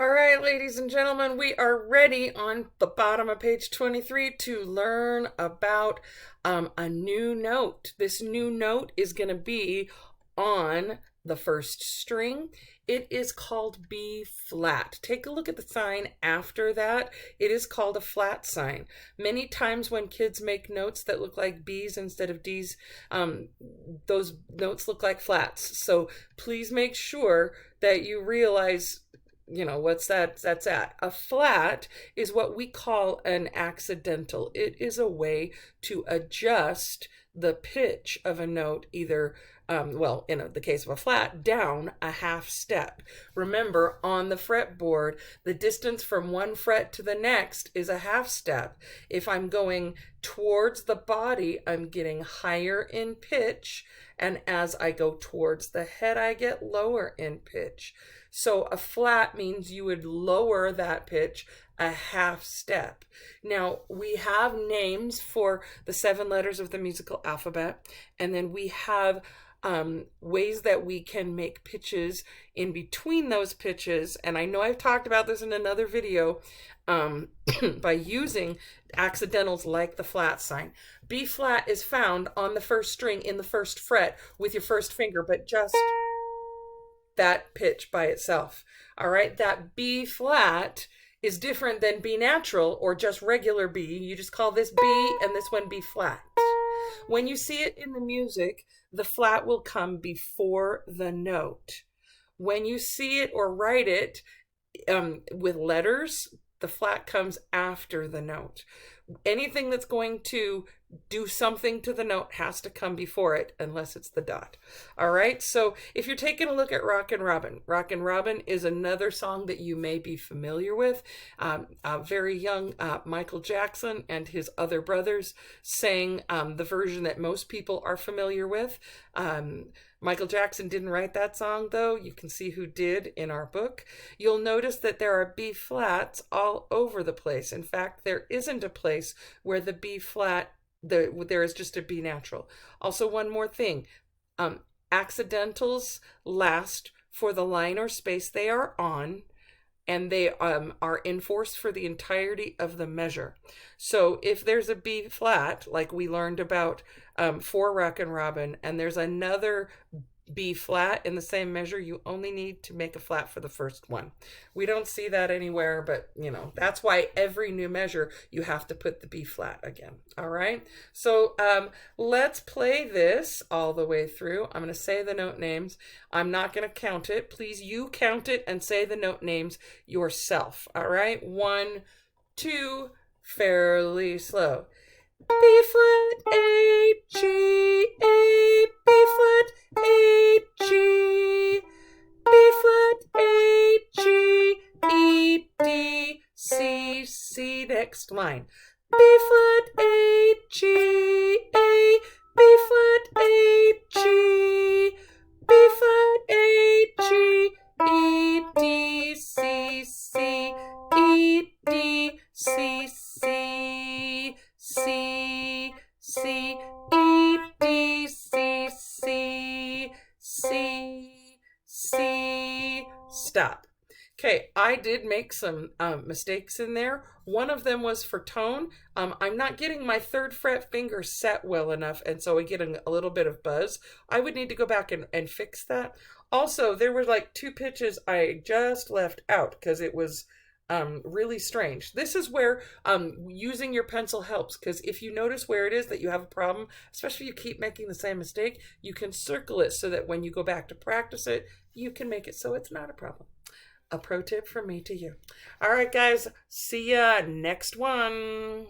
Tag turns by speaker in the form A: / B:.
A: All right, ladies and gentlemen, we are ready on the bottom of page 23 to learn about a new note. This new note is going to be on the first string. It is called B flat. Take a look at the sign after that. It is called a flat sign. Many times when kids make notes that look like B's instead of D's, those notes look like flats. So please make sure that you realize what's that's at. A flat is what we call an accidental. It is a way to adjust the pitch of a note, either well, in the case of a flat, down a half step. Remember, on the fretboard, the distance from one fret to the next is a half step. If I'm going towards the body, I'm getting higher in pitch, and as I go towards the head, I get lower in pitch. So a flat means you would lower that pitch a half step. Now, we have names for the 7 letters of the musical alphabet, and then we have ways that we can make pitches in between those pitches. And I know I've talked about this in another video by using accidentals like the flat sign. B flat is found on the first string in the first fret with your first finger, but just that pitch by itself. All right, that B flat is different than B natural or just regular B. You just call this B and this one B flat. When you see it in the music, the flat will come before the note. When you see it or write it with letters, the flat comes after the note. Anything that's going to do something to the note has to come before it, unless it's the dot. All right, so if you're taking a look at Rockin Robin, Rockin Robin is another song that you may be familiar with. Very young Michael Jackson and his other brothers sang the version that most people are familiar with. Michael Jackson didn't write that song, though. You can see who did in our book. You'll notice that there are B flats all over the place. In fact, there isn't a place where the B flat, there is just a B natural. Also, one more thing. Accidentals last for the line or space they are on, and they are enforced for the entirety of the measure. So if there's a B flat, like we learned about for Rockin Robin, and there's another B flat in the same measure, you only need to make a flat for the first one. We don't see that anywhere, but that's why every new measure you have to put the B flat again. All right, so let's play this all the way through. I'm going to say the note names. I'm not going to count it. Please, you count it and say the note names yourself. All right, 1, 2, fairly slow. B flat, A, G, A, B flat, A, G, B flat, A, G, E, D, C, C. Next line. B flat, A, G, A, B flat, A, G, B flat, A, G, E, D, C, C, E, D, C, C. C, C, E, D, C, C, C, C. Stop. Okay, I did make some mistakes in there. One of them was for tone. I'm not getting my 3rd fret finger set well enough, and so I get a little bit of buzz. I would need to go back and fix that. Also, there were like 2 pitches I just left out because it was really strange. This is where using your pencil helps, because if you notice where it is that you have a problem, especially if you keep making the same mistake, you can circle it so that when you go back to practice it, you can make it so it's not a problem. A pro tip from me to you. All right, guys, see ya next one.